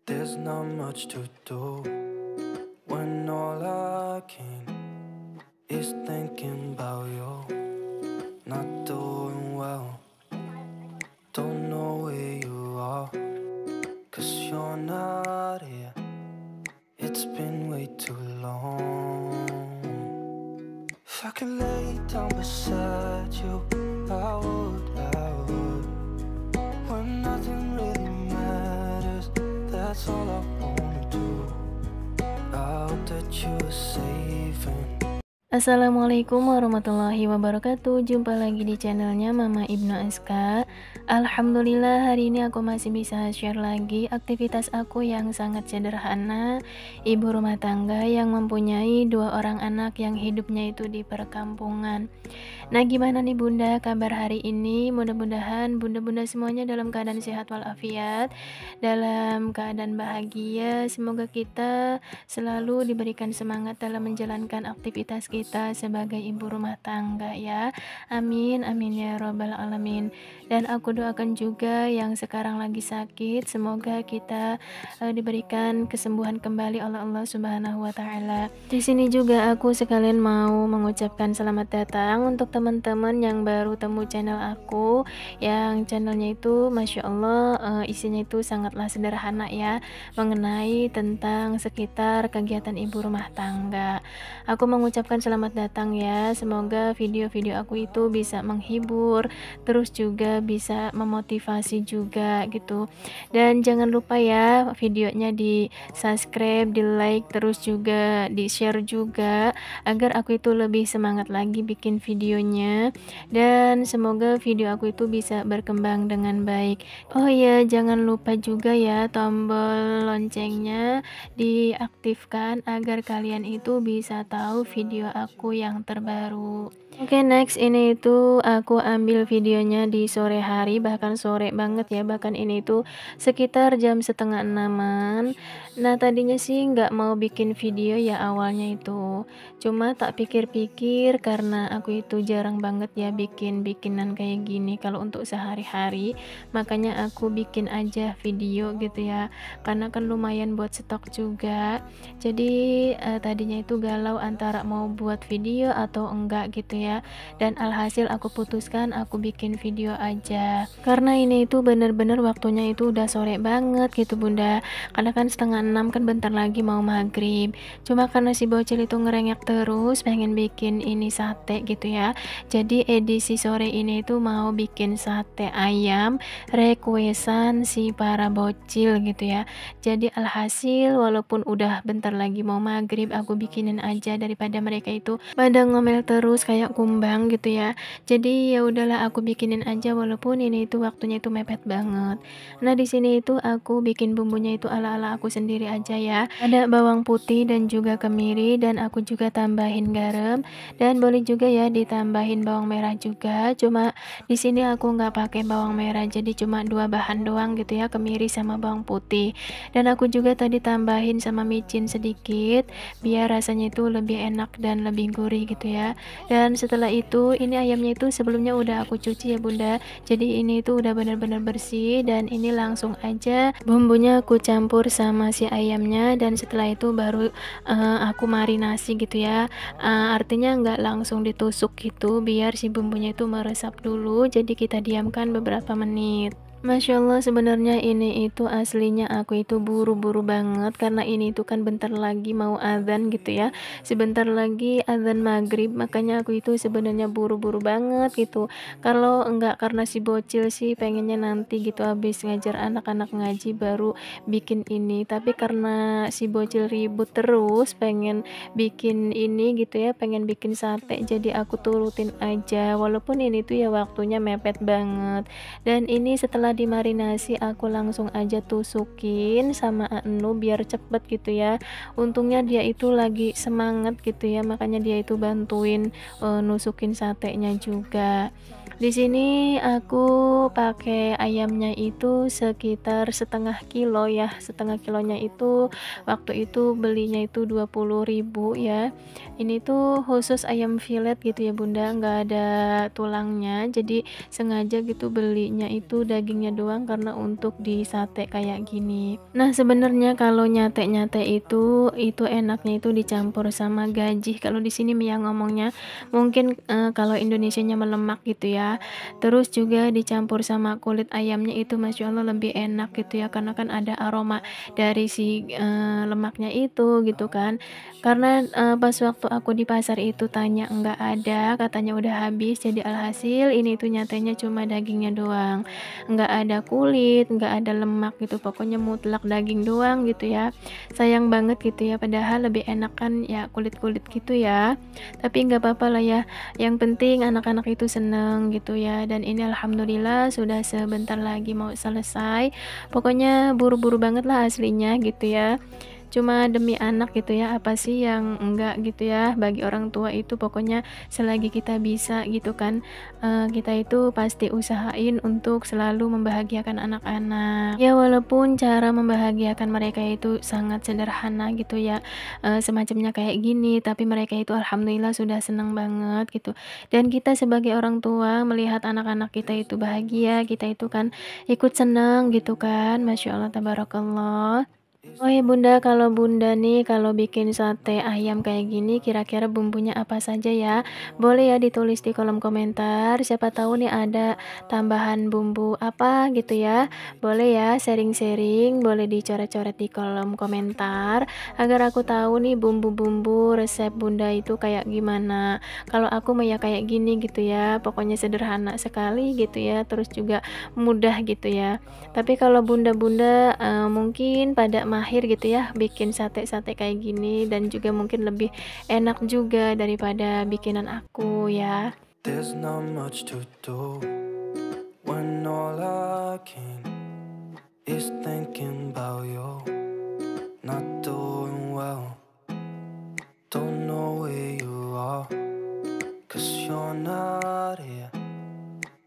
There's not much to do when all I can is thinking about you. Not doing well, don't know where you are, 'cause you're not here. It's been way too long. If I could lay down beside you, I would, when nothing really matters, that's all I wanna do. I hope that you're safe and Assalamualaikum warahmatullahi wabarakatuh. Jumpa lagi di channelnya Mama Ibnu Aska. Alhamdulillah hari ini aku masih bisa share lagi aktivitas aku yang sangat sederhana. Ibu rumah tangga yang mempunyai 2 orang anak yang hidupnya itu di perkampungan. Nah, gimana nih Bunda kabar hari ini? Mudah-mudahan bunda-bunda semuanya dalam keadaan sehat walafiat, dalam keadaan bahagia. Semoga kita selalu diberikan semangat dalam menjalankan aktivitas kita sebagai ibu rumah tangga ya. Amin amin ya robbal alamin. Dan aku doakan juga yang sekarang lagi sakit, semoga kita diberikan kesembuhan kembali oleh Allah Subhanahu wa taala. Di sini juga aku sekalian mau mengucapkan selamat datang untuk teman-teman yang baru temu channel aku, yang channelnya itu Masya Allah isinya itu sangatlah sederhana ya, mengenai tentang sekitar kegiatan ibu rumah tangga. Aku mengucapkan selamat datang ya, semoga video-video aku itu bisa menghibur, terus juga bisa memotivasi juga gitu. Dan jangan lupa ya videonya di subscribe, di like, terus juga di share juga, agar aku itu lebih semangat lagi bikin videonya, dan semoga video aku itu bisa berkembang dengan baik. Oh ya, jangan lupa juga ya tombol loncengnya diaktifkan agar kalian itu bisa tahu video aku yang terbaru. Oke, next ini itu aku ambil videonya di sore hari, bahkan sore banget ya, bahkan ini itu sekitar jam setengah 6-an. Nah, tadinya sih nggak mau bikin video ya awalnya itu, cuma tak pikir-pikir karena aku itu jarang banget ya bikinan kayak gini kalau untuk sehari-hari, makanya aku bikin aja video gitu ya, karena kan lumayan buat stok juga. Jadi tadinya itu galau antara mau buat video atau enggak gitu ya, dan alhasil aku putuskan aku bikin video aja, karena ini itu bener-bener waktunya itu udah sore banget gitu Bunda, karena kan setengah 6 kan bentar lagi mau maghrib. Cuma karena si bocil itu ngerengek terus pengen bikin ini sate gitu ya, jadi edisi sore ini itu mau bikin sate ayam requestan si para bocil gitu ya. Jadi alhasil walaupun udah bentar lagi mau maghrib, aku bikinin aja daripada mereka itu pada ngomel terus kayak kumbang gitu ya. Jadi ya udahlah aku bikinin aja walaupun ini itu waktunya itu mepet banget. Nah, di sini itu aku bikin bumbunya itu ala-ala aku sendiri aja ya. Ada bawang putih dan juga kemiri, dan aku juga tambahin garam, dan boleh juga ya ditambahin bawang merah juga. Cuma di sini aku nggak pakai bawang merah, jadi cuma 2 bahan doang gitu ya, kemiri sama bawang putih. Dan aku juga tadi tambahin sama micin sedikit biar rasanya itu lebih enak dan lebih gurih gitu ya. Dan setelah itu ini ayamnya itu sebelumnya udah aku cuci ya Bunda, jadi ini itu udah benar-benar bersih, dan ini langsung aja bumbunya aku campur sama si ayamnya, dan setelah itu baru aku marinasi gitu ya. Artinya nggak langsung ditusuk gitu, biar si bumbunya itu meresap dulu, jadi kita diamkan beberapa menit. Masya Allah, sebenarnya ini itu aslinya aku itu buru-buru banget, karena ini itu kan bentar lagi mau azan gitu ya, sebentar lagi azan maghrib, makanya aku itu sebenarnya buru-buru banget gitu. Kalau enggak karena si bocil sih pengennya nanti gitu habis ngajar anak-anak ngaji baru bikin ini, tapi karena si bocil ribut terus pengen bikin ini gitu ya, pengen bikin sate, jadi aku turutin aja walaupun ini tuh ya waktunya mepet banget. Dan ini setelah dimarinasi aku langsung aja tusukin sama Anu biar cepet gitu ya. Untungnya dia itu lagi semangat gitu ya, makanya dia itu bantuin nusukin satenya juga. Di sini aku pakai ayamnya itu sekitar setengah kilo ya, setengah kilonya itu waktu itu belinya itu 20.000 ya. Ini tuh khusus ayam filet gitu ya Bunda, nggak ada tulangnya. Jadi sengaja gitu belinya itu dagingnya doang karena untuk di sate kayak gini. Nah, sebenarnya kalau nyate-nyate itu enaknya itu dicampur sama gaji. Kalau di sini Mia ngomongnya mungkin kalau Indonesianya melemak gitu ya. Terus juga dicampur sama kulit ayamnya itu Masya Allah lebih enak gitu ya, karena kan ada aroma dari si lemaknya itu gitu kan. Karena pas waktu aku di pasar itu tanya enggak ada, katanya udah habis. Jadi alhasil ini tuh nyatanya cuma dagingnya doang, enggak ada kulit, enggak ada lemak gitu, pokoknya mutlak daging doang gitu ya. Sayang banget gitu ya, padahal lebih enak kan ya kulit-kulit gitu ya. Tapi nggak apa-apa lah ya, yang penting anak-anak itu seneng gitu ya. Dan ini alhamdulillah sudah sebentar lagi mau selesai. Pokoknya buru-buru banget lah aslinya gitu ya. Cuma demi anak gitu ya, apa sih yang enggak gitu ya. Bagi orang tua itu pokoknya selagi kita bisa gitu kan, kita itu pasti usahain untuk selalu membahagiakan anak-anak. Ya walaupun cara membahagiakan mereka itu sangat sederhana gitu ya, semacamnya kayak gini, tapi mereka itu alhamdulillah sudah senang banget gitu. Dan kita sebagai orang tua melihat anak-anak kita itu bahagia, kita itu kan ikut senang gitu kan. Masya Allah tabarakallah. Oh ya Bunda, kalau Bunda nih kalau bikin sate ayam kayak gini kira-kira bumbunya apa saja ya? Boleh ya ditulis di kolom komentar. Siapa tahu nih ada tambahan bumbu apa gitu ya. Boleh ya sharing-sharing, boleh dicoret-coret di kolom komentar agar aku tahu nih bumbu-bumbu resep Bunda itu kayak gimana. Kalau aku mah ya kayak gini gitu ya. Pokoknya sederhana sekali gitu ya. Terus juga mudah gitu ya. Tapi kalau bunda-bunda mungkin pada mahir gitu ya bikin sate-sate kayak gini, dan juga mungkin lebih enak juga daripada bikinan aku ya. There's not much to do when all I can is thinking about you. Not doing well, don't know where you are, 'cause you're not here.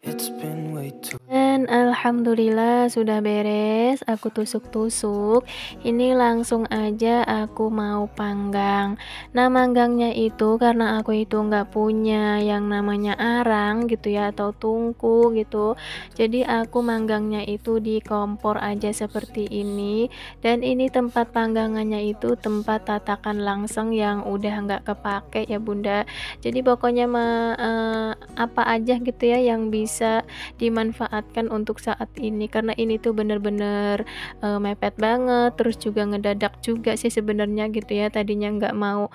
It's been way too. Dan alhamdulillah sudah beres, aku tusuk-tusuk. Ini langsung aja aku mau panggang. Nah, manggangnya itu karena aku itu nggak punya yang namanya arang gitu ya, atau tungku gitu. Jadi aku manggangnya itu di kompor aja seperti ini. Dan ini tempat panggangannya itu tempat tatakan langseng yang udah nggak kepake ya Bunda. Jadi pokoknya apa aja gitu ya yang bisa dimanfaatkan untuk saat ini, karena ini tuh bener-bener mepet banget, terus juga ngedadak juga sih sebenarnya gitu ya. Tadinya nggak mau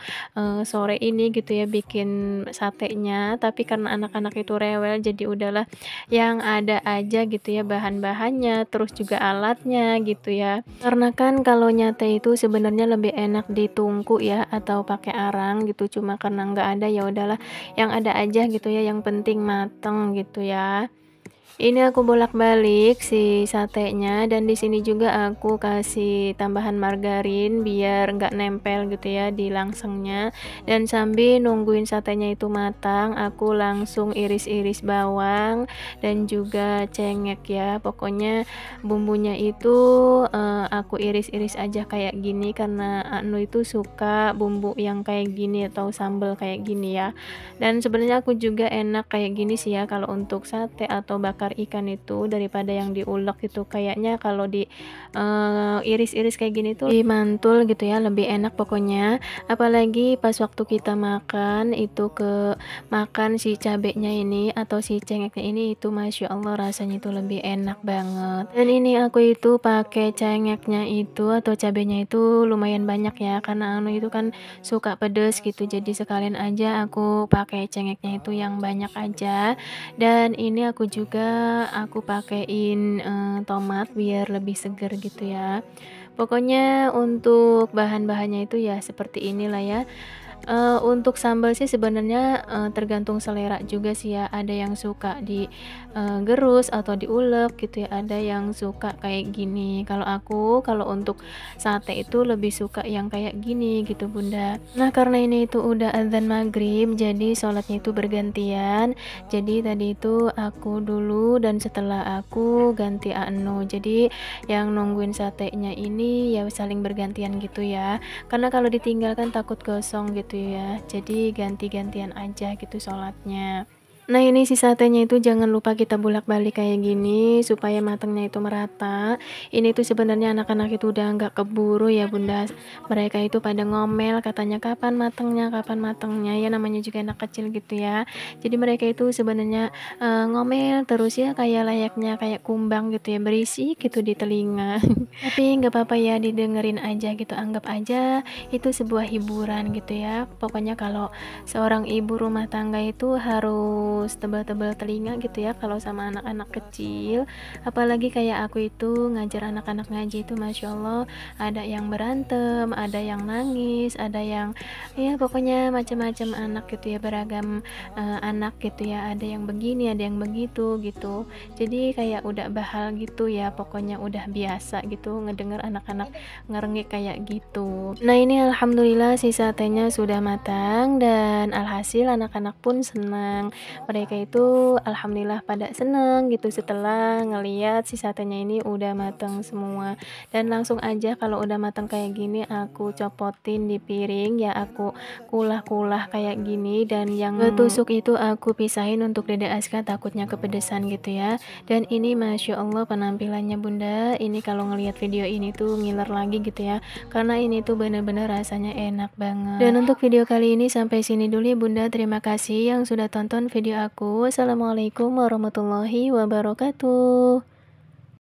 sore ini gitu ya bikin satenya, tapi karena anak-anak itu rewel jadi udahlah yang ada aja gitu ya bahan-bahannya, terus juga alatnya gitu ya. Karena kan kalau nyate itu sebenarnya lebih enak ditungku ya atau pakai arang gitu, cuma karena nggak ada ya udahlah yang ada aja gitu ya, yang penting mateng gitu ya. Ini aku bolak-balik si satenya, dan di sini juga aku kasih tambahan margarin biar nggak nempel gitu ya di langsengnya. Dan sambil nungguin satenya itu matang, aku langsung iris-iris bawang dan juga cengek ya. Pokoknya bumbunya itu aku iris-iris aja kayak gini karena anu itu suka bumbu yang kayak gini atau sambal kayak gini ya. Dan sebenarnya aku juga enak kayak gini sih ya kalau untuk sate atau bakar ikan itu daripada yang diulek gitu. Kayaknya kalau di iris-iris kayak gini tuh dimantul gitu ya, lebih enak pokoknya. Apalagi pas waktu kita makan itu makan si cabenya ini atau si cengeknya ini, itu Masya Allah rasanya itu lebih enak banget. Dan ini aku itu pakai cengeknya itu atau cabenya itu lumayan banyak ya, karena anu itu kan suka pedes gitu, jadi sekalian aja aku pakai cengeknya itu yang banyak aja. Dan ini aku juga aku pakein tomat biar lebih seger gitu ya. Pokoknya untuk bahan-bahannya itu ya seperti inilah ya. Untuk sambal sih sebenarnya, tergantung selera juga sih ya, ada yang suka gerus atau diulek gitu ya, ada yang suka kayak gini. Kalau untuk sate itu lebih suka yang kayak gini gitu Bunda. Nah karena ini itu udah adzan maghrib, jadi sholatnya itu bergantian. Jadi tadi itu aku dulu dan setelah aku ganti Anu. Jadi yang nungguin satenya ini ya saling bergantian gitu ya. Karena kalau ditinggalkan takut gosong gitu ya, jadi ganti-gantian aja gitu sholatnya. Nah ini si satenya itu jangan lupa kita bolak-balik kayak gini supaya matangnya itu merata. Ini tuh sebenarnya anak-anak itu udah nggak keburu ya Bunda. Mereka itu pada ngomel katanya kapan matangnya, ya namanya juga anak kecil gitu ya. Jadi mereka itu sebenarnya ngomel terus ya kayak layaknya kayak kumbang gitu ya, berisik gitu di telinga. Tapi nggak apa-apa ya, didengerin aja gitu, anggap aja itu sebuah hiburan gitu ya. Pokoknya kalau seorang ibu rumah tangga itu harus tebal-tebal telinga gitu ya kalau sama anak-anak kecil. Apalagi kayak aku itu ngajar anak-anak ngaji itu Masya Allah, ada yang berantem, ada yang nangis, ada yang ya pokoknya macam-macam anak gitu ya, beragam anak gitu ya, ada yang begini ada yang begitu gitu. Jadi kayak udah bahal gitu ya, pokoknya udah biasa gitu ngedenger anak-anak ngerengek kayak gitu. Nah ini alhamdulillah si satenya sudah matang dan alhasil anak-anak pun senang. Mereka itu alhamdulillah pada seneng gitu setelah ngeliat si satenya ini udah matang semua. Dan langsung aja kalau udah matang kayak gini aku copotin di piring ya, aku kulah-kulah kayak gini, dan yang tusuk itu aku pisahin untuk Dede Aska takutnya kepedesan gitu ya. Dan ini Masya Allah penampilannya Bunda, ini kalau ngelihat video ini tuh ngiler lagi gitu ya, karena ini tuh bener-bener rasanya enak banget. Dan untuk video kali ini sampai sini dulu ya Bunda, terima kasih yang sudah tonton video aku. Assalamualaikum warahmatullahi wabarakatuh.